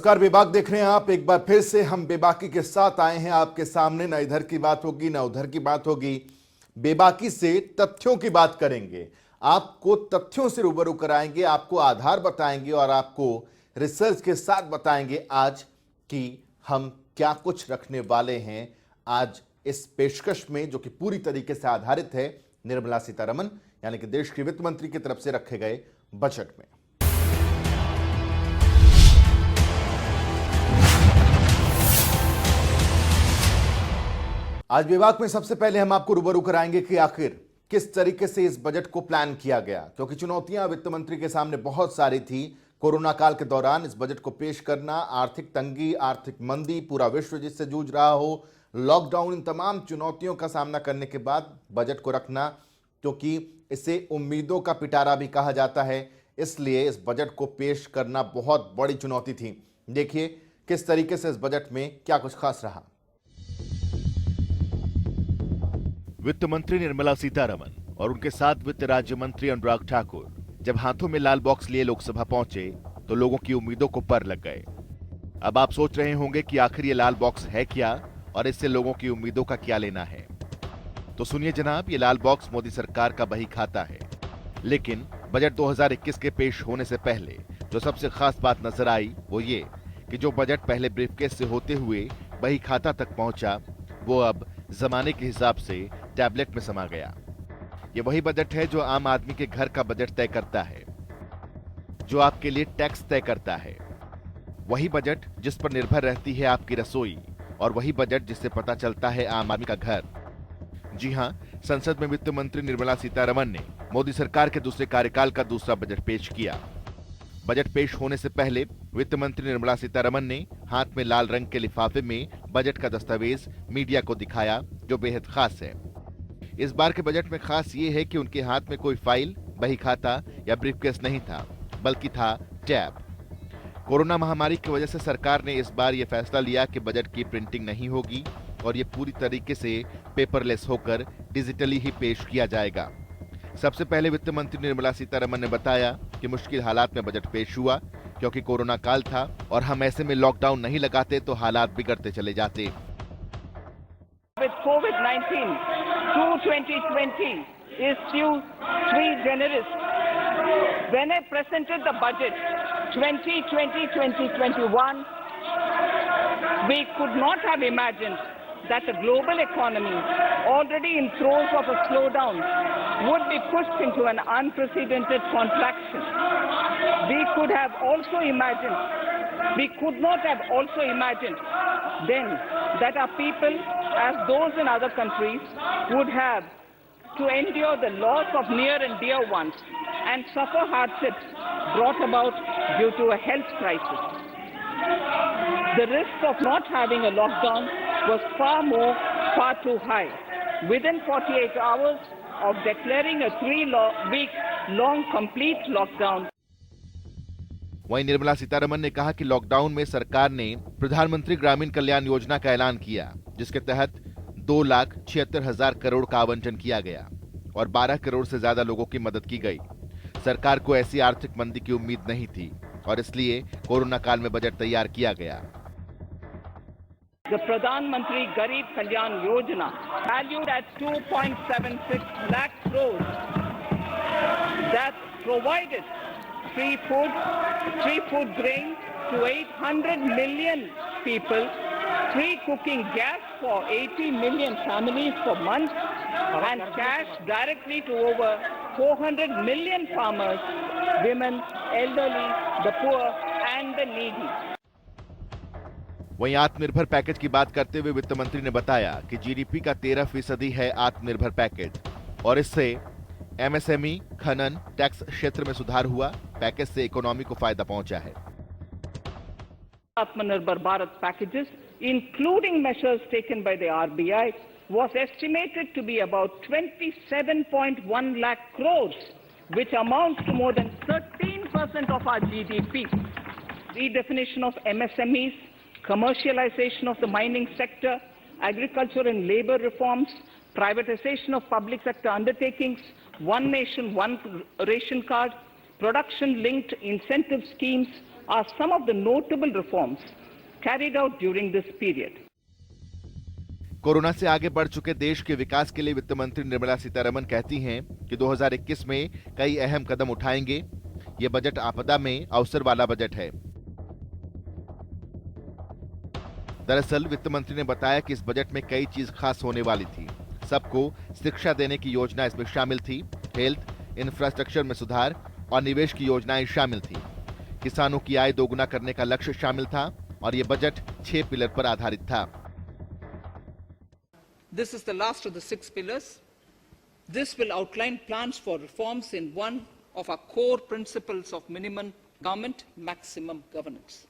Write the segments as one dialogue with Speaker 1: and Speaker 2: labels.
Speaker 1: नमस्कार, बेबाक देख रहे हैं आप। एक बार फिर से हम बेबाकी के साथ आए हैं आपके सामने। ना इधर की बात होगी ना उधर की बात होगी, बेबाकी से तथ्यों की बात करेंगे। आपको तथ्यों से रूबरू कराएंगे, आपको आधार बताएंगे और आपको रिसर्च के साथ बताएंगे आज कि हम क्या कुछ रखने वाले हैं आज इस पेशकश में, जो कि पूरी तरीके से आधारित है निर्मला सीतारमण यानी कि देश की वित्त मंत्री की तरफ से रखे गए बजट में। आज विभाग में सबसे पहले हम आपको रूबरू कराएंगे कि आखिर किस तरीके से इस बजट को प्लान किया गया, क्योंकि चुनौतियां वित्त मंत्री के सामने बहुत सारी थी। कोरोना काल के दौरान इस बजट को पेश करना, आर्थिक तंगी, आर्थिक मंदी, पूरा विश्व जिससे जूझ रहा हो, लॉकडाउन, इन तमाम चुनौतियों का सामना करने के बाद बजट को रखना, क्योंकि इसे उम्मीदों का पिटारा भी कहा जाता है, इसलिए इस बजट को पेश करना बहुत बड़ी चुनौती थी। देखिए किस तरीके से इस बजट में क्या कुछ खास रहा।
Speaker 2: वित्त मंत्री निर्मला सीतारमण और उनके साथ वित्त राज्य मंत्री अनुराग ठाकुर जब हाथों में लाल बॉक्स लिए लोकसभा पहुंचे तो लोगों की उम्मीदों को पर लग गए। अब आप सोच रहे होंगे कि आखिर ये लाल बॉक्स है क्या और इससे लोगों की उम्मीदों का क्या लेना है। तो सुनिए जनाब, ये लाल बॉक्स मोदी सरकार का बही खाता है। लेकिन बजट 2021 के पेश होने से पहले जो सबसे खास बात नजर आई वो ये कि जो बजट पहले ब्रीफकेस से होते हुए बही खाता तक पहुंचा, वो अब जमाने के हिसाब से टैबलेट में समा गया। ये वही बजट है जो आम आदमी के घर का बजट तय करता है, जो आपके लिए टैक्स तय करता है। वही बजट जिस पर निर्भर रहती है आपकी रसोई, और वही बजट जिससे पता चलता है आम आदमी का घर। जी हां, संसद में वित्त मंत्री निर्मला सीतारमण ने मोदी सरकार के दूसरे कार्यकाल का दूसरा बजट पेश किया। बजट पेश होने से पहले वित्त मंत्री निर्मला सीतारमण ने हाथ में लाल रंग के लिफाफे में बजट का दस्तावेज मीडिया को दिखाया, जो बेहद खास है। इस बार के बजट में खास ये है कि उनके हाथ में कोई फाइल, बही खाता या ब्रीफकेस नहीं था, बल्कि था टैब। कोरोना महामारी की वजह से सरकार ने इस बार यह फैसला लिया कि बजट की प्रिंटिंग नहीं होगी और ये पूरी तरीके से पेपरलेस होकर डिजिटली ही पेश किया जाएगा। सबसे पहले वित्त मंत्री निर्मला सीतारमण ने बताया कि मुश्किल हालात में बजट पेश हुआ, क्योंकि कोरोना काल था और हम ऐसे में लॉकडाउन नहीं लगाते तो हालात बिगड़ते चले जाते।
Speaker 3: With COVID-19 to 2020 is due sui generis. When I presented the budget 2020-2021, we could not have imagined that the global economy, already in throes of a slowdown, would be pushed into an unprecedented contraction. We could not have also imagined then that our people, as those in other countries, would have to endure the loss of near and dear ones and suffer hardships brought about due to a health crisis. The risk of not having a lockdown was far too high. Within 48 hours of declaring a 3-week-long complete lockdown,
Speaker 2: वहीं निर्मला सीतारमण ने कहा कि lockdown में सरकार ने प्रधानमंत्री ग्रामीण कल्याण योजना का ऐलान किया, जिसके तहत 2,76,000 करोड़ का आवंटन किया गया और 12 करोड़ से ज्यादा लोगों की मदद की गई। सरकार को ऐसी आर्थिक मंदी की उम्मीद नहीं थी और इसलिए कोरोना काल में बजट तैयार किया गया।
Speaker 3: The Pradhan Mantri Garib Kalyan Yojana, valued at 2.76 lakh crores, that provided free food grain to 800 million people, free cooking gas for 80 million families per month, and cash directly to over 400 million farmers, women, elderly, the poor and the needy.
Speaker 2: वहीं आत्मनिर्भर package की बात करते हुए वित्त मंत्री ने बताया कि जीडीपी का 13% है आत्मनिर्भर पैकेज और इससे एमएसएमई, खनन, टैक्स क्षेत्र में सुधार हुआ। पैकेज से इकोनॉमी को फायदा पहुंचा है।
Speaker 3: Atmanirbhar Bharat packages, including measures taken by the RBI, was estimated to be about 27.1 lakh crores, which amounts to more than 13% of our GDP. Redefinition of MSMEs, commercialization of the mining sector, agriculture and labor reforms, privatization of public sector undertakings, one nation, one ration card, production-linked incentive schemes, are some of the notable reforms carried out during this period.
Speaker 2: Corona से आगे बढ़ चुके देश के विकास के लिए वित्त मंत्री निर्मला सीतारमण कहती हैं कि 2021 में कई अहम कदम उठाएंगे। ये बजट आपदा में अवसर वाला बजट है। दरअसल वित्त मंत्री ने बताया कि इस बजट में कई चीज खास होने वाली थी। सबको शिक्षा देने की योजना इसमें शामिल थी। हेल्थ, इंफ्रास्ट्रक्चर में सुधार और निवेश की योजनाएं शामिल थी। किसानों की आय दोगुना करने का लक्ष्य शामिल था और ये बजट 6 पिलर पर आधारित था।
Speaker 3: This is the last of the 6 pillars. This will outline plans for reforms in one of our core principles of minimum government, maximum governance.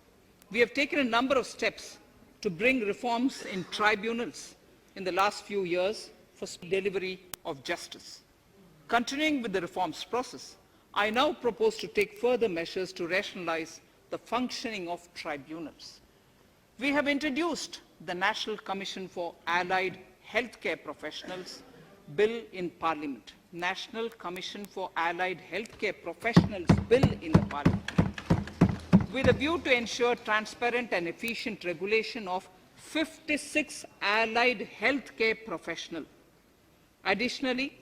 Speaker 3: We have taken a number of steps to bring reforms in tribunals in the last few years for delivery of justice. Continuing with the reforms process, I now propose to take further measures to rationalize the functioning of tribunals. We have introduced the National Commission for Allied Healthcare Professionals Bill in Parliament. National Commission for Allied Healthcare Professionals Bill in the Parliament, with a view to ensure transparent and efficient regulation of 56 allied healthcare professionals. Additionally,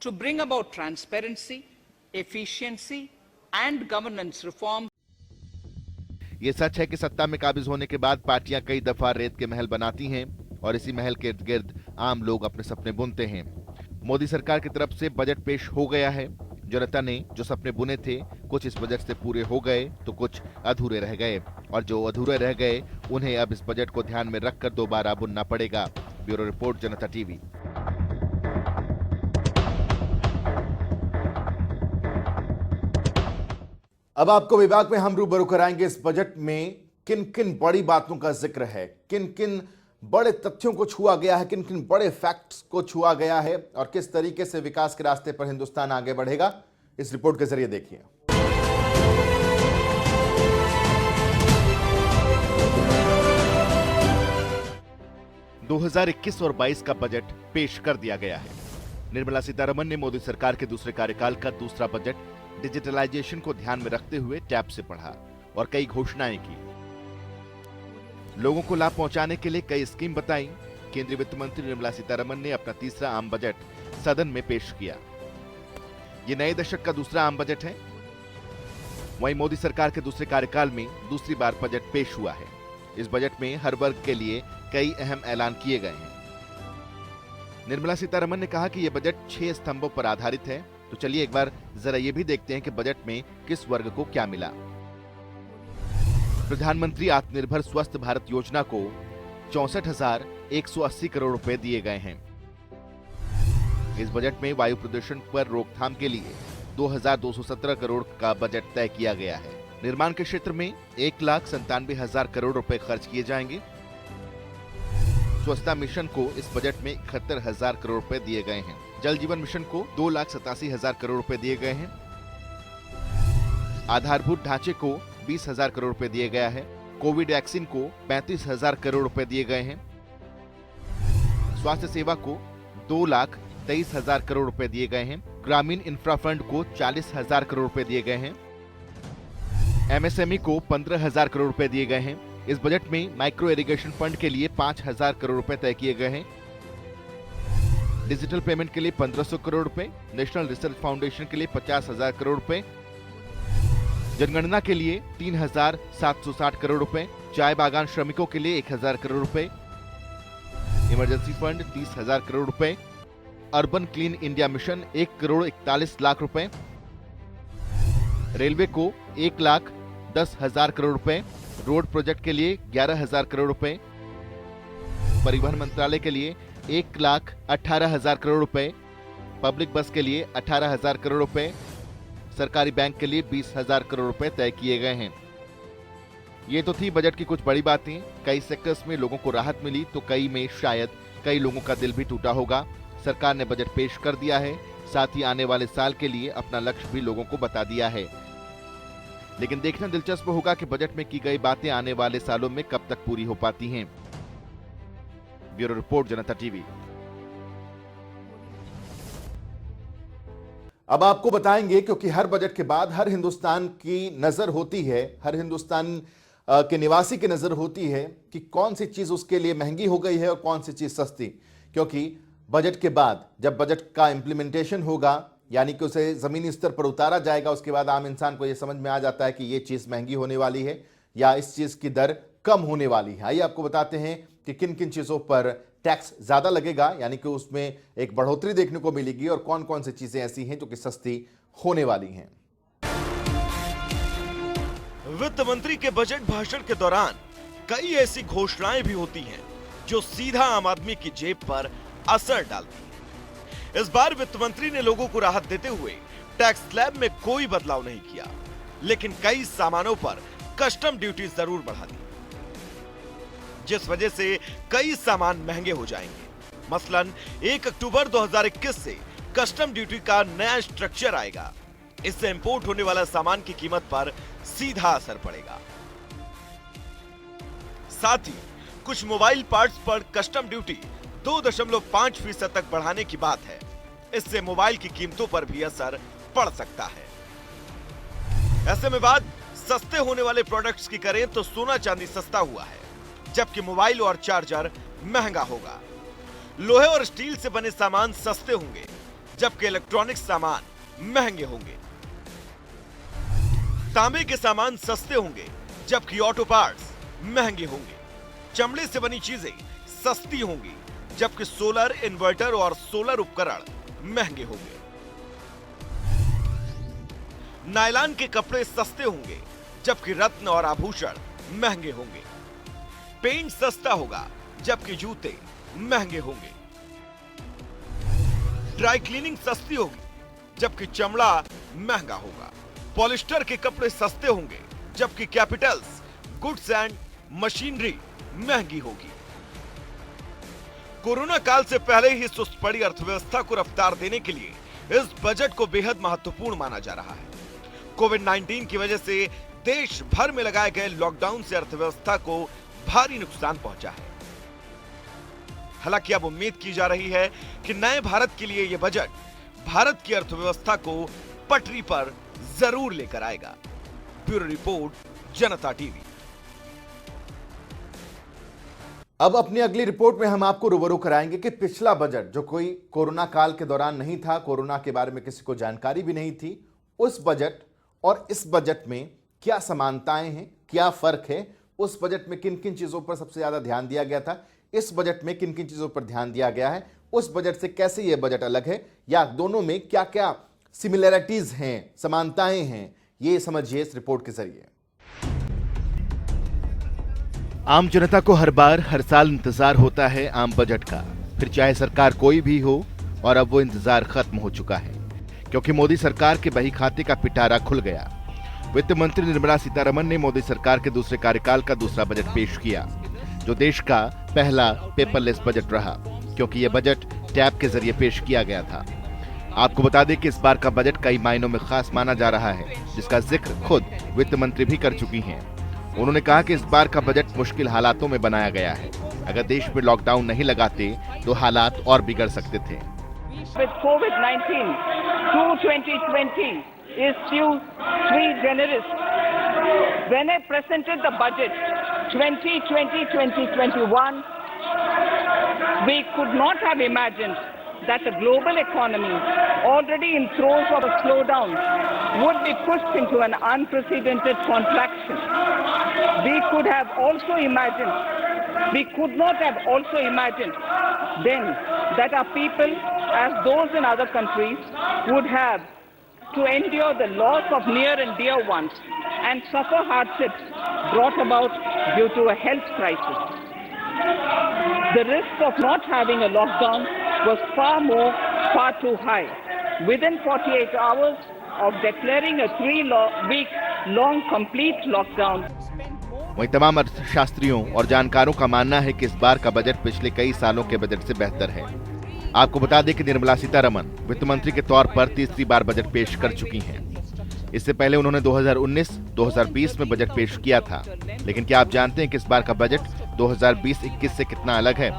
Speaker 3: to bring about transparency, efficiency and governance reform.
Speaker 2: ये सच है कि सत्ता में काबिज होने के बाद पार्टियां कई दफा रेत के महल बनाती हैं और इसी महल के इर्द गिर्द आम लोग अपने सपने बुनते हैं। मोदी सरकार की तरफ से बजट पेश हो गया है। जनता ने जो सपने बुने थे, कुछ इस बजट से पूरे हो गए तो कुछ अधूरे रह गए, और जो अधूरे रह गए उन्हें अब इस बजट को ध्यान में रखकर दोबारा बुनना पड़ेगा। ब्यूरो रिपोर्ट, जनता टीवी।
Speaker 1: अब आपको विभाग में हम रूबरू कराएंगे इस बजट में किन किन बड़ी बातों का जिक्र है, किन किन बड़े तथ्यों को छुआ गया है, किन किन बड़े फैक्ट्स को छुआ गया है और किस तरीके से विकास के रास्ते पर हिंदुस्तान आगे बढ़ेगा। इस रिपोर्ट के जरिए देखिए।
Speaker 2: – 2021 और 22 का बजट पेश कर दिया गया है। निर्मला सीतारमण ने मोदी सरकार के दूसरे कार्यकाल का दूसरा बजट डिजिटलाइजेशन को ध्यान में रखते हुए टैब से पढ़ा और कई घोषणाएं की। लोगों को लाभ पहुंचाने के लिए कई स्कीम बताई। केंद्रीय वित्त मंत्री निर्मला सीतारमण ने अपना तीसरा आम बजट सदन में पेश किया। ये नए दशक का दूसरा आम बजट है। वहीं मोदी सरकार के दूसरे कार्यकाल में दूसरी बार बजट पेश हुआ है। इस बजट में हर वर्ग के लिए कई अहम ऐलान किए गए हैं। निर्मला सीतारमण ने कहा कि यह बजट 6 स्तंभों पर आधारित है। तो चलिए एक बार जरा ये भी देखते हैं कि बजट में किस वर्ग को क्या मिला। प्रधानमंत्री आत्मनिर्भर स्वस्थ भारत योजना को 64,180 करोड़ रुपए दिए गए हैं। इस बजट में वायु प्रदूषण पर रोकथाम के लिए 2,217 करोड़ का बजट तय किया गया है। निर्माण के क्षेत्र में 1,97,000 करोड़ रुपए खर्च किए जाएंगे। स्वच्छता मिशन को इस बजट में 71,000 करोड़ रुपए दिए गए हैं। जल जीवन मिशन को 2,87,000 करोड़ रुपए दिए गए हैं। आधारभूत ढांचे को 20,000 करोड़ रुपए दिए गया है। कोविड वैक्सीन को 35,000 करोड़ रुपए दिए गए हैं। स्वास्थ्य सेवा को 2,23,000 करोड़ रुपए दिए गए हैं। ग्रामीण इंफ्रा फंड को 40,000 करोड़ रुपए दिए गए हैं। एमएसएमई को 15,000 करोड़ रुपए दिए गए हैं। इस बजट में माइक्रो इरिगेशन फंड के लिए 5,000 करोड़ रुपए तय किए गए हैं। डिजिटल पेमेंट के लिए 1,500 करोड़ रुपए, नेशनल रिसर्च फाउंडेशन के लिए 50,000 करोड़ रुपए, जनगणना के लिए 3,760 करोड़ रुपए, चाय बागान श्रमिकों के लिए 1,000 करोड़ रुपए, इमरजेंसी फंड 30,000 करोड़ रुपए, अर्बन क्लीन इंडिया मिशन 1,41,00,000 रुपए, रेलवे को 1,10,000 करोड़ रुपए, रोड प्रोजेक्ट के लिए 11,000 करोड़ रुपए, परिवहन मंत्रालय के लिए 1,18,000 करोड़ रुपए, पब्लिक बस के लिए 18,000 करोड़ रुपए, सरकारी बैंक के लिए 20,000 करोड़ रुपए तय किए गए हैं। ये तो थी बजट की कुछ बड़ी बातें। कई सेक्टर्स में लोगों को राहत मिली तो कई में शायद कई लोगों का दिल भी टूटा होगा। सरकार ने बजट पेश कर दिया है, साथ ही आने वाले साल के लिए अपना लक्ष्य भी लोगों को बता दिया है। लेकिन देखना दिलचस्प होगा कि बजट में की गई बातें आने वाले सालों में कब तक पूरी हो पाती हैं। ब्यूरो रिपोर्ट, जनता टीवी।
Speaker 1: अब आपको बताएंगे, क्योंकि हर बजट के बाद हर हिंदुस्तान की नजर होती है, हर हिंदुस्तान के निवासी की नजर होती है कि कौन सी चीज उसके लिए महंगी हो गई है और कौन सी चीज सस्ती। क्योंकि बजट के बाद जब बजट का इंप्लीमेंटेशन होगा, यानी कि उसे जमीनी स्तर पर उतारा जाएगा, उसके बाद आम इंसान को यह समझ में आ जाता है कि यह चीज महंगी होने वाली है या इस चीज की दर कम होने वाली है। आइए आपको बताते हैं कि किन किन चीजों पर टैक्स ज्यादा लगेगा, यानी कि उसमें एक बढ़ोतरी देखने को मिलेगी, और कौन कौन सी चीजें ऐसी हैं जो कि सस्ती होने वाली हैं।
Speaker 4: वित्त मंत्री के बजट भाषण के दौरान कई ऐसी घोषणाएं भी होती हैं जो सीधा आम आदमी की जेब पर असर डालती हैं। इस बार वित्त मंत्री ने लोगों को राहत देते हुए टैक्स स्लैब में कोई बदलाव नहीं किया, लेकिन कई सामानों पर कस्टम ड्यूटी जरूर बढ़ा दी, जिस वजह से कई सामान महंगे हो जाएंगे। मसलन 1 अक्टूबर 2021 से कस्टम ड्यूटी का नया स्ट्रक्चर आएगा। इससे इंपोर्ट होने वाला सामान की कीमत पर सीधा असर पड़ेगा। साथ ही कुछ मोबाइल पार्ट्स पर कस्टम ड्यूटी 2.5% तक बढ़ाने की बात है। इससे मोबाइल की कीमतों पर भी असर पड़ सकता है। ऐसे में बात सस्ते होने वाले प्रोडक्ट्स की करें तो सोना चांदी सस्ता हुआ है, जबकि मोबाइल और चार्जर महंगा होगा। लोहे और स्टील से बने सामान सस्ते होंगे, जबकि इलेक्ट्रॉनिक्स सामान महंगे होंगे। तांबे के सामान सस्ते होंगे, जबकि ऑटो पार्ट्स महंगे होंगे। चमड़े से बनी चीजें सस्ती होंगी, जबकि सोलर इन्वर्टर और सोलर उपकरण महंगे होंगे। नायलॉन के कपड़े सस्ते होंगे, जबकि रत्न और आभूषण महंगे होंगे। पेंट सस्ता होगा, जबकि जूते महंगे होंगे। ड्राई क्लीनिंग सस्ती होगी, जबकि चमड़ा महंगा होगा। पॉलिस्टर के कपड़े सस्ते होंगे, जबकि कैपिटल्स, गुड्स एंड मशीनरी महंगी होगी। कोरोना काल से पहले ही सुस्त पड़ी अर्थव्यवस्था को रफ्तार देने के लिए इस बजट को बेहद महत्वपूर्ण माना जा रहा है। कोविड-19 की वजह से देश भर में लगाए गए लॉकडाउन से अर्थव्यवस्था को भारी नुकसान पहुंचा है। हालांकि अब उम्मीद की जा रही है कि नए भारत के लिए यह बजट भारत की अर्थव्यवस्था को पटरी पर जरूर लेकर आएगा। ब्यूरो रिपोर्ट, जनता टीवी।
Speaker 1: अब अपनी अगली रिपोर्ट में हम आपको रूबरू कराएंगे कि पिछला बजट, जो कोई कोरोना काल के दौरान नहीं था, कोरोना के बारे में किसी को जानकारी भी नहीं थी, उस बजट और इस बजट में क्या समानताएं हैं, क्या फर्क है, उस बजट में किन किन चीजों पर सबसे ज्यादा ध्यान दिया गया था, इस बजट में किन किन चीजों पर ध्यान दिया गया है, उस बजट से कैसे यह बजट अलग है, या दोनों में क्या क्या सिमिलैरिटीज हैं, समानताएं हैं, ये समझिए इस रिपोर्ट के जरिए।
Speaker 2: आम जनता को हर बार हर साल इंतजार होता है आम बजट का, फिर चाहे सरकार कोई भी हो, और अब वो इंतजार खत्म हो चुका है, क्योंकि मोदी सरकार के बही खाते का पिटारा खुल गया। वित्त मंत्री निर्मला सीतारमण ने मोदी सरकार के दूसरे कार्यकाल का दूसरा बजट पेश किया, जो देश का पहला पेपरलेस बजट रहा, क्योंकि यह बजट टैब के जरिए पेश किया गया था। आपको बता दें कि इस बार का बजट कई मायनों में खास माना जा रहा है, जिसका जिक्र खुद वित्त मंत्री भी कर चुकी हैं। उन्होंने कहा कि इस बार का बजट मुश्किल हालातों में बनाया गया है। अगर देश में लॉकडाउन नहीं लगाते तो हालात और बिगड़ सकते थे।
Speaker 3: With COVID-19, 2020 is too generous. When I presented the budget 2020-2021, we could not have imagined that the global economy, already in throes of a slowdown, would be pushed into an unprecedented contraction. We could not have also imagined then that our people, as those in other countries, would have to endure the loss of near and dear ones and suffer hardships brought about due to a health crisis. The risk of not having a lockdown was far too high. Within 48 hours of declaring a 3-week-long complete lockdown.
Speaker 2: वहीं तमाम अर्थशास्त्रियों और जानकारों का मानना है कि इस बार का बजट पिछले कई सालों के बजट से बेहतर है। आपको बता दें कि निर्मला सीतारमण वित्त मंत्री के तौर पर तीसरी बार बजट पेश कर चुकी हैं। इससे पहले उन्होंने 2019-2020 में बजट पेश किया था, लेकिन क्या आप जानते हैं कि इस बार का बजट 2020-21 से कितना अलग है?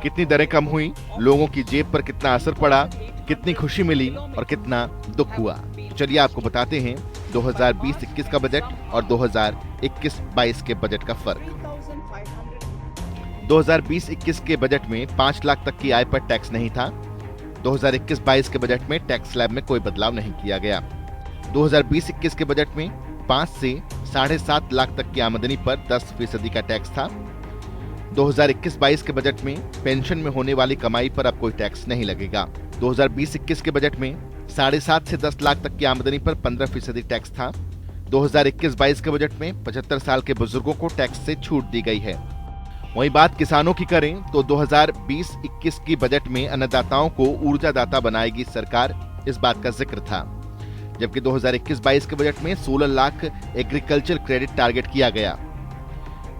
Speaker 2: कितनी दरें कम हुई, लोगों की जेब पर कितना असर पड़ा, कितनी खुशी मिली और कितना दुख हुआ। तो चलिए आपको बताते हैं 2020-21 का बजट और 2021-22 के बजट का फर्क। 2020-21 के बजट में 5 लाख तक की आय पर टैक्स नहीं था। 2021-22 के बजट में टैक्स स्लैब में कोई बदलाव नहीं किया गया। 2020-21 के बजट में 5 से 7.5 लाख तक की आमदनी पर 10% का टैक्स था। 2021-22 के बजट में पेंशन में होने वाली कमाई पर अब कोई टैक्स नहीं लगेगा। 2020-21 के बजट में 7.5 से 10 लाख तक की आमदनी पर 15% टैक्स था। 2021-22 के बजट में 75 साल के बुजुर्गों को टैक्स से छूट दी गई है। वहीं बात किसानों की करें तो 2020-21 की बजट में अन्नदाताओं को ऊर्जादाता बनाएगी सरकार, इस बात का जिक्र था। जबकि 2021-22 के बजट में 16 लाख एग्रीकल्चर क्रेडिट टारगेट किया गया।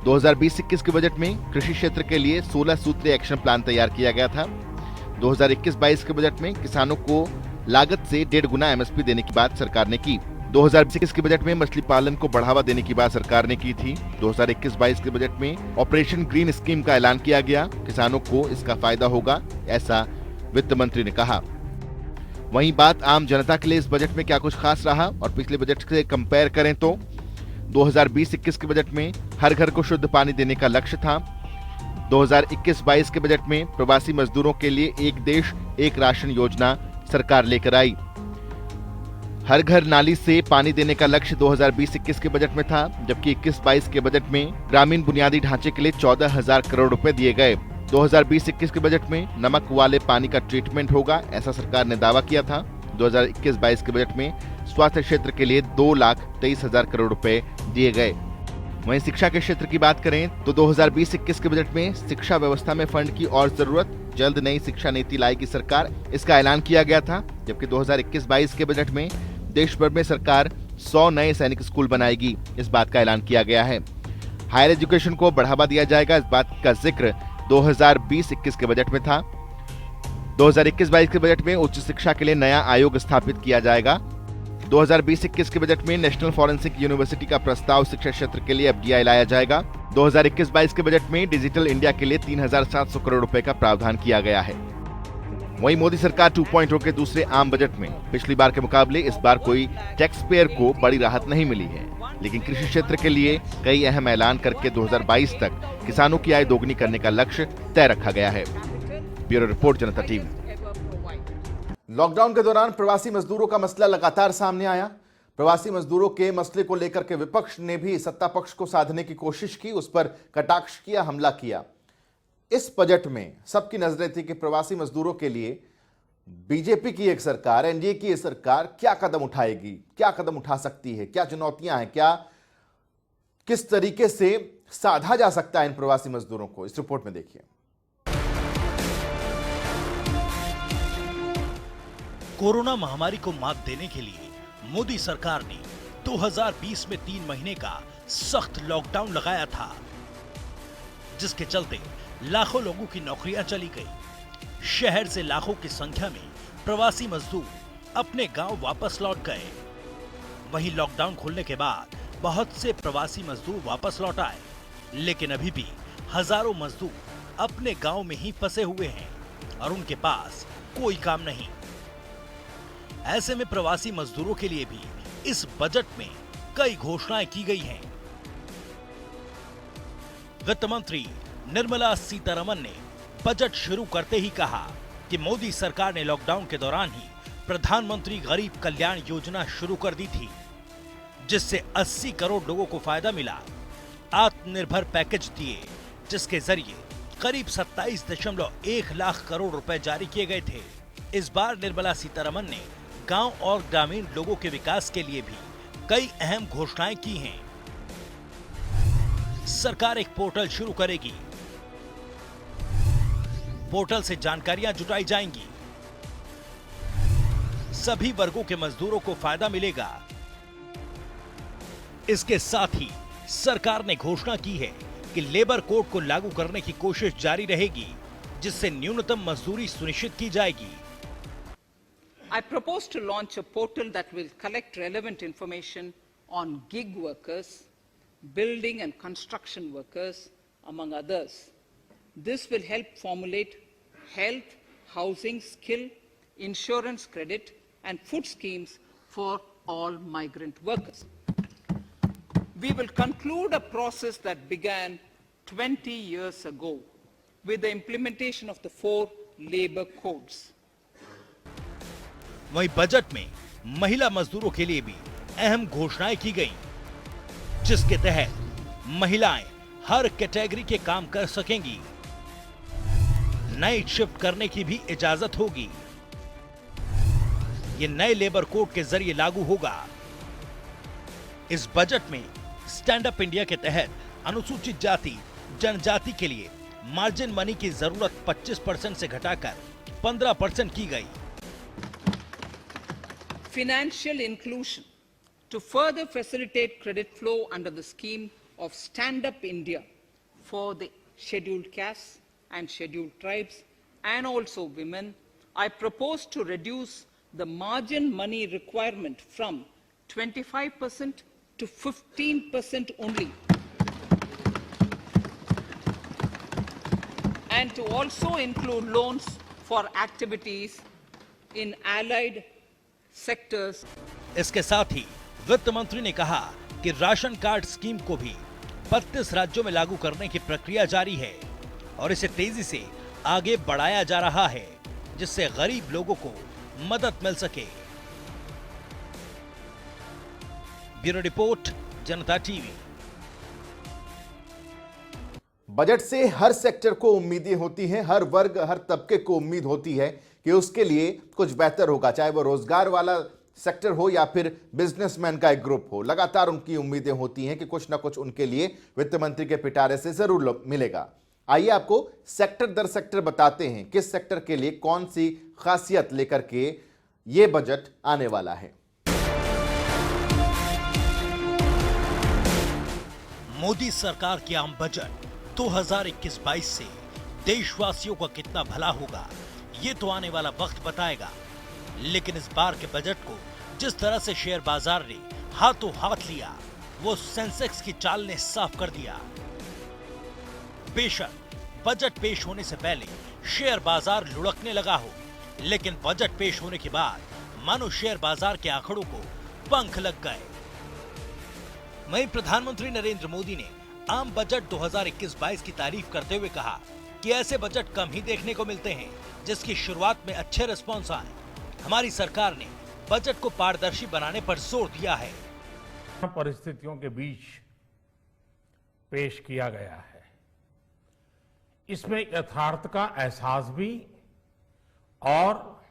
Speaker 2: 2020-21 के बजट में कृषि क्षेत्र के लिए 16 सूत्रीय एक्शन प्लान तैयार किया गया था। 2021-22 के बजट में किसानों को लागत से 1.5 गुना एमएसपी देने की बात सरकार ने की। 2021 के बजट में मछली पालन को बढ़ावा देने की बात सरकार ने की थी। 2021-22 के बजट में ऑपरेशन ग्रीन स्कीम का ऐलान किया गया। किसानों को इसका फायदा होगा, ऐसा वित्त मंत्री ने कहा। वहीं बात आम जनता के लिए इस बजट में क्या कुछ खास रहा और पिछले बजट से कंपेयर करें तो 2020-21 के बजट में हर घर को शुद्ध पानी देने का लक्ष्य था। 2021-22 के बजट में प्रवासी मजदूरों के लिए एक देश एक राशन योजना सरकार लेकर आई। हर घर नाली से पानी देने का लक्ष्य 2020-21 के बजट में था, जबकि 21-22 के बजट में ग्रामीण बुनियादी ढांचे के लिए 14,000 करोड़ रुपए दिए गए। 2020-21 के बजट में नमक वाले पानी का ट्रीटमेंट होगा, ऐसा सरकार ने दावा किया था। 2021-22 के बजट में स्वास्थ्य क्षेत्र के लिए 2,23,000 करोड़ रुपए दिए गए। वहीं शिक्षा के क्षेत्र की बात करें तो 2020-21 के बजट में शिक्षा व्यवस्था में फंड की और जरूरत, जल्द नई शिक्षा नीति लाएगी सरकार, इसका ऐलान किया गया था। जबकि 2021-22 के बजट में देश भर में सरकार 100 नए सैनिक स्कूल बनाएगी, इस बात का ऐलान किया गया है। हायर एजुकेशन को बढ़ावा दिया जाएगा, इस बात का जिक्र 2020-21 के बजट में था। 2021-22 के बजट में उच्च शिक्षा के लिए नया आयोग स्थापित किया जाएगा। 2020-21 के बजट में नेशनल फॉरेंसिक यूनिवर्सिटी का प्रस्ताव शिक्षा क्षेत्र के लिए एफडीआई लाया जाएगा। 2021-22 के बजट में डिजिटल इंडिया के लिए 3,700 करोड़ रुपए का प्रावधान किया गया है। वहीं मोदी सरकार 2.0 के दूसरे आम बजट में पिछली बार के मुकाबले इस बार कोई टैक्स पेयर को बड़ी राहत नहीं मिली है, लेकिन कृषि क्षेत्र के लिए कई अहम ऐलान करके 2022 तक किसानों की आय दोगुनी करने का लक्ष्य तय रखा गया है। ब्यूरो रिपोर्ट, जनता टीवी।
Speaker 1: लॉकडाउन के दौरान प्रवासी मजदूरों का मसला लगातार सामने आया। प्रवासी मजदूरों के मसले को लेकर के विपक्ष ने भी सत्ता पक्ष को साधने की कोशिश की, उस पर कटाक्ष किया, हमला किया। इस बजट में सबकी नजरें थी कि प्रवासी मजदूरों के लिए बीजेपी की एक सरकार, एनडीए की एक सरकार क्या कदम उठाएगी, क्या कदम उठा सकती है, क्या चुनौतियां हैं, किस तरीके से साधा जा सकता है इन प्रवासी मजदूरों को। इस रिपोर्ट में देखिए।
Speaker 5: कोरोना महामारी को मात देने के लिए मोदी सरकार ने 2020 में 3 महीने का सख्त लॉकडाउन लगाया था, जिसके चलते लाखों लोगों की नौकरियां चली गई। शहर से लाखों की संख्या में प्रवासी मजदूर अपने गांव वापस लौट गए। वहीं लॉकडाउन खुलने के बाद बहुत से प्रवासी मजदूर वापस लौट आए, लेकिन अभी भी हजारों मजदूर अपने गांव में ही फंसे हुए हैं और उनके पास कोई काम नहीं। ऐसे में प्रवासी मजदूरों के लिए भी इस बजट में कई घोषणाएं की गई हैं। वित्त मंत्री निर्मला सीतारमन ने बजट शुरू करते ही कहा कि मोदी सरकार ने लॉकडाउन के दौरान ही प्रधानमंत्री गरीब कल्याण योजना शुरू कर दी थी, जिससे 80 करोड़ लोगों को फायदा मिला। आत्मनिर्भर पैकेज दिए, जिसके जरिए करीब 27.1 लाख करोड़ रुपए जारी किए गए थे। इस बार निर्मला सीतारमन ने गांव और ग्रामीण लोगों के विकास के लिए भी कई अहम घोषणाएं की हैं। सरकार एक पोर्टल शुरू करेगी। पोर्टल से जानकारियां जुटाई जाएंगी। सभी वर्गों के मजदूरों को फायदा मिलेगा। इसके साथ ही सरकार ने घोषणा की है कि लेबर कोड को लागू करने की कोशिश जारी रहेगी, जिससे न्यूनतम मजदूरी सुनिश्चित की जाएगी।
Speaker 3: I propose to launch a portal that will collect relevant information on gig workers, building and construction workers, among others, This will help formulate health, housing, skill, insurance credit, and food schemes for all migrant workers. We will conclude a process that began 20 years ago with the implementation of the 4 labor codes.
Speaker 5: वहीं budget में महिला मजदूरों के लिए भी अहम घोषणाएं की गईं, जिसके तहत महिलाएं हर कैटेगरी के काम कर सकेंगी। नाइट शिफ्ट करने की भी इजाजत होगी। ये नए लेबर कोड के जरिए लागू होगा। इस बजट में स्टैंड अप इंडिया के तहत अनुसूचित जाति जनजाति के लिए मार्जिन मनी की जरूरत 25% से घटाकर 15% की गई।
Speaker 3: Financial inclusion to further facilitate credit flow under the scheme of Stand Up India for the scheduled castes and scheduled tribes and also women, I propose to reduce the margin money requirement from 25% to 15% only, and to also include loans for activities in allied sectors.
Speaker 5: इसके साथ ही वित्त मंत्री ने कहा कि ration card scheme को भी 32 राज्यों में लागू करने की प्रक्रिया जारी है और इसे तेजी से आगे बढ़ाया जा रहा है, जिससे गरीब लोगों को मदद मिल सके। ब्यूरो रिपोर्ट, जनता टीवी।
Speaker 1: बजट से हर सेक्टर को उम्मीदें होती हैं, हर वर्ग हर तबके को उम्मीद होती है कि उसके लिए कुछ बेहतर होगा, चाहे वो रोजगार वाला सेक्टर हो या फिर बिजनेसमैन का एक ग्रुप हो। लगातार उनकी उम्मीदें होती हैं कि कुछ ना कुछ उनके लिए वित्त मंत्री के पिटारे से जरूर मिलेगा। आइए आपको सेक्टर दर सेक्टर बताते हैं किस सेक्टर के लिए कौन सी खासियत लेकर के ये बजट आने वाला है।
Speaker 5: मोदी सरकार की आम बजट 2021-22 से देशवासियों का कितना भला होगा, ये तो आने वाला वक्त बताएगा। लेकिन इस बार के बजट को जिस तरह से शेयर बाजार ने हाथों हाथ लिया, वो सेंसेक्स की चाल ने साफ कर दिया। बेशक बजट पेश होने से पहले शेयर बाजार लुढ़कने लगा हो, लेकिन बजट पेश होने के बाद मानो शेयर बाजार के आंकड़ों को पंख लग गए। वहीं प्रधानमंत्री नरेंद्र मोदी ने आम बजट 2021-22 की तारीफ करते हुए कहा कि ऐसे बजट कम ही देखने को मिलते हैं जिसकी शुरुआत में अच्छे रिस्पॉन्स आए। हमारी सरकार ने बजट को पारदर्शी बनाने पर जोर दिया है।
Speaker 6: परिस्थितियों के बीच पेश किया गया है, इसमें यथार्थ का एहसास भी और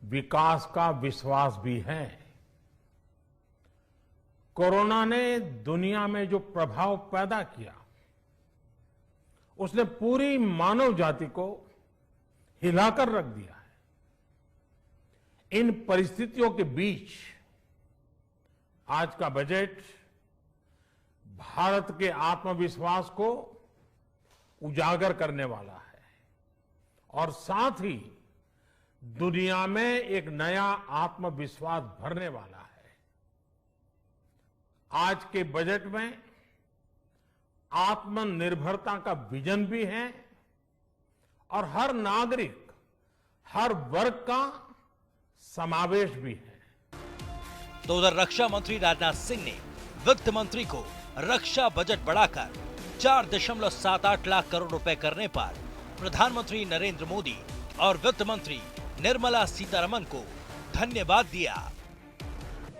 Speaker 6: विकास का विश्वास भी है। कोरोना ने दुनिया में जो प्रभाव पैदा किया, उसने पूरी मानव जाति को हिलाकर रख दिया है। इन परिस्थितियों के बीच आज का बजट भारत के आत्मविश्वास को उजागर करने वाला है और साथ ही दुनिया में एक नया आत्मविश्वास भरने वाला है। आज के बजट में आत्मनिर्भरता का विजन भी है और हर नागरिक, हर वर्ग का समावेश भी है।
Speaker 5: तो उधर रक्षा मंत्री राजनाथ सिंह ने वित्त मंत्री को रक्षा बजट बढ़ाकर 4.78 लाख करोड़ रुपए करने पर प्रधानमंत्री नरेंद्र मोदी और वित्त मंत्री निर्मला सीतारमण को धन्यवाद दिया।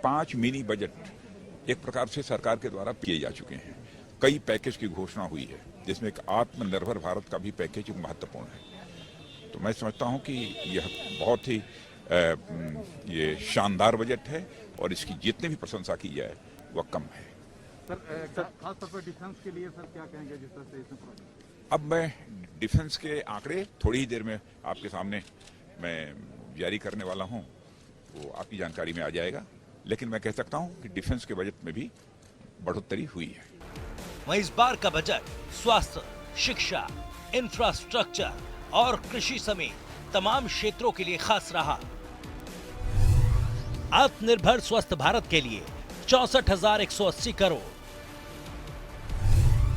Speaker 7: 5 मिनी बजट एक प्रकार से सरकार के द्वारा किए जा चुके हैं। कई पैकेज की घोषणा हुई है, जिसमें एक आत्मनिर्भर भारत का भी पैकेज महत्वपूर्ण है। तो मैं समझता हूं कि यह बहुत ही ये शानदार बजट है और इसकी जितनी भी प्रशंसा की जाए वह कम है।
Speaker 8: सर खास तौर पर डिफेंस के लिए सर क्या कहेंगे जिस तरह से इसमें?
Speaker 7: अब मैं डिफेंस के आंकड़े थोड़ी ही देर में आपके सामने मैं जारी करने वाला हूं, वो आपकी जानकारी में आ जाएगा। लेकिन मैं कह सकता हूं कि डिफेंस के बजट में भी बढ़ोतरी हुई है।
Speaker 5: वहीं इस बार का बजट स्वास्थ्य, शिक्षा, इंफ्रास्ट्रक्चर और कृषि समेत तमाम क्षेत्रों के लिए खास रहा। आत्मनिर्भर स्वस्थ भारत के लिए 64,180 करोड़।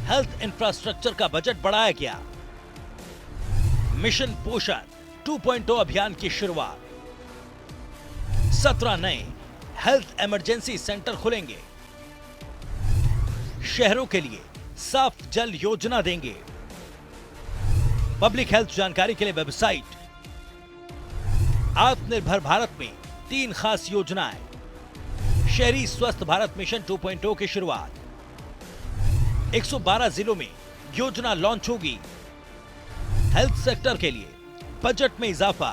Speaker 5: हेल्थ इंफ्रास्ट्रक्चर का बजट बढ़ाया गया। मिशन पोषण 2.0 अभियान की शुरुआत। 17 नए हेल्थ इमरजेंसी सेंटर खुलेंगे। शहरों के लिए साफ जल योजना देंगे। पब्लिक हेल्थ जानकारी के लिए वेबसाइट। आत्मनिर्भर भारत में 3 खास योजनाएं। शहरी स्वस्थ भारत मिशन 2.0 की शुरुआत। 112 जिलों में योजना लॉन्च होगी। हेल्थ सेक्टर के लिए बजट में इजाफा।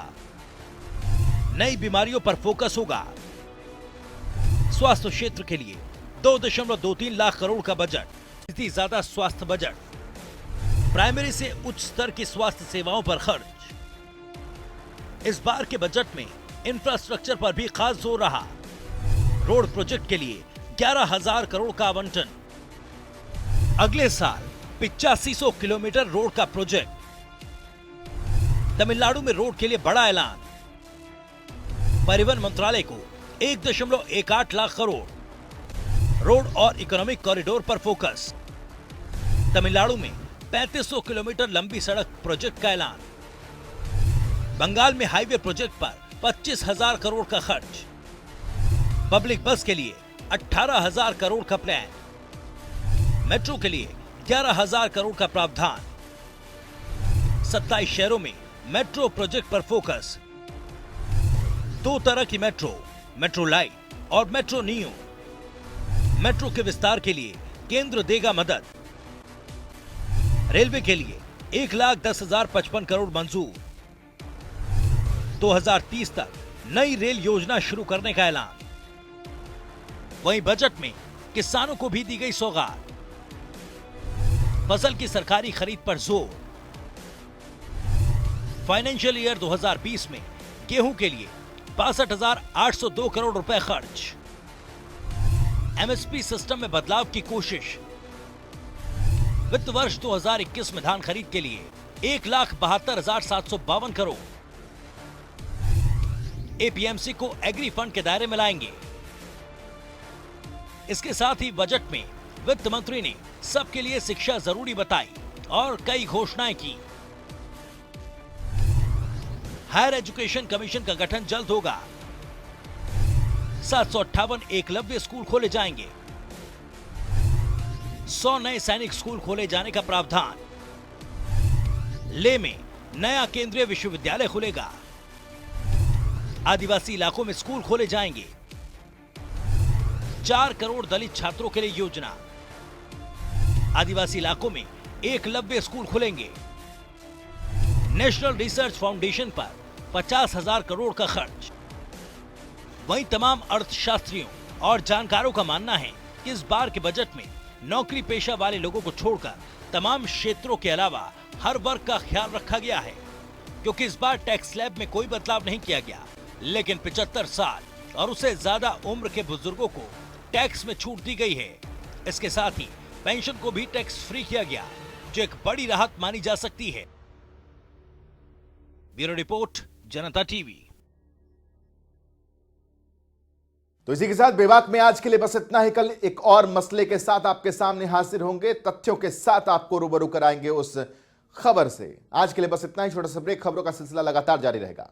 Speaker 5: नई बीमारियों पर फोकस होगा। स्वास्थ्य क्षेत्र के लिए 2.23 लाख करोड़ का बजट। इतनी ज्यादा स्वास्थ्य बजट। प्राइमरी से उच्च स्तर की स्वास्थ्य सेवाओं पर खर्च। इस बार के बजट में इंफ्रास्ट्रक्चर पर भी खास जोर रहा। रोड प्रोजेक्ट के लिए 11,000 करोड़ का आवंटन। अगले साल 8500 किलोमीटर रोड का प्रोजेक्ट। तमिलनाडु में रोड के लिए बड़ा ऐलान। परिवहन मंत्रालय को 1.18 लाख करोड़। रोड और इकोनॉमिक कॉरिडोर पर फोकस। तमिलनाडु में 3500 किलोमीटर लंबी सड़क प्रोजेक्ट का ऐलान। बंगाल में हाईवे प्रोजेक्ट पर 25,000 करोड़ का खर्च। पब्लिक बस के लिए 18,000 करोड़ का प्लान। मेट्रो के लिए 11,000 करोड़ का प्रावधान। 27 शहरों में मेट्रो प्रोजेक्ट पर फोकस। 2 तरह की मेट्रो, मेट्रो लाइट और मेट्रो नियो। मेट्रो के विस्तार के लिए केंद्र देगा मदद। रेलवे के लिए 1,10,055 करोड़ मंजूर। 2030 तक नई रेल योजना शुरू करने का ऐलान। वहीं बजट में किसानों को भी दी गई सौगात। फसल की सरकारी खरीद पर जोर। फाइनेंशियल ईयर 2020 में गेहूं के लिए 62,802 करोड़ रुपए खर्च। एमएसपी सिस्टम में बदलाव की कोशिश। वित्त वर्ष 2021 में धान खरीद के लिए 1,72,752 करोड़। एपीएमसी को एग्री फंड के दायरे में लाएंगे। इसके साथ ही बजट में वित्त मंत्री ने सबके लिए शिक्षा जरूरी बताई और कई घोषणाएं की। हायर एजुकेशन कमीशन का गठन जल्द होगा। 758 एकलव्य स्कूल खोले जाएंगे। 100 नए सैनिक स्कूल खोले जाने का प्रावधान। लेह में नया केंद्रीय विश्वविद्यालय खुलेगा। आदिवासी इलाकों में स्कूल खोले जाएंगे। 4 करोड़ दलित छात्रों के लिए योजना। आदिवासी इलाकों में एकलव्य स्कूल खुलेंगे। नेशनल रिसर्च फाउंडेशन पर 50,000 करोड़ का खर्च। वहीं तमाम अर्थशास्त्रियों और जानकारों का मानना है कि इस बार के बजट में नौकरी पेशा वाले लोगों को छोड़कर तमाम क्षेत्रों के अलावा हर वर्ग का ख्याल रखा गया है, क्योंकि इस बार टैक्स स्लैब में कोई बदलाव नहीं किया गया, लेकिन 75 साल और उससे ज्यादा उम्र के बुजुर्गों को टैक्स में छूट दी गई है। इसके साथ ही पेंशन को भी टैक्स फ्री किया गया, जो एक बड़ी राहत मानी जा सकती है। ब्यूरो रिपोर्ट, जनता टीवी।
Speaker 1: तो इसी के साथ बेबाक में आज के लिए बस इतना ही। कल एक और मसले के साथ आपके सामने हाजिर होंगे, तथ्यों के साथ आपको रूबरू कराएंगे उस खबर से। आज के लिए बस इतना ही। छोटा सा ब्रेक, खबरों का सिलसिला लगातार जारी रहेगा।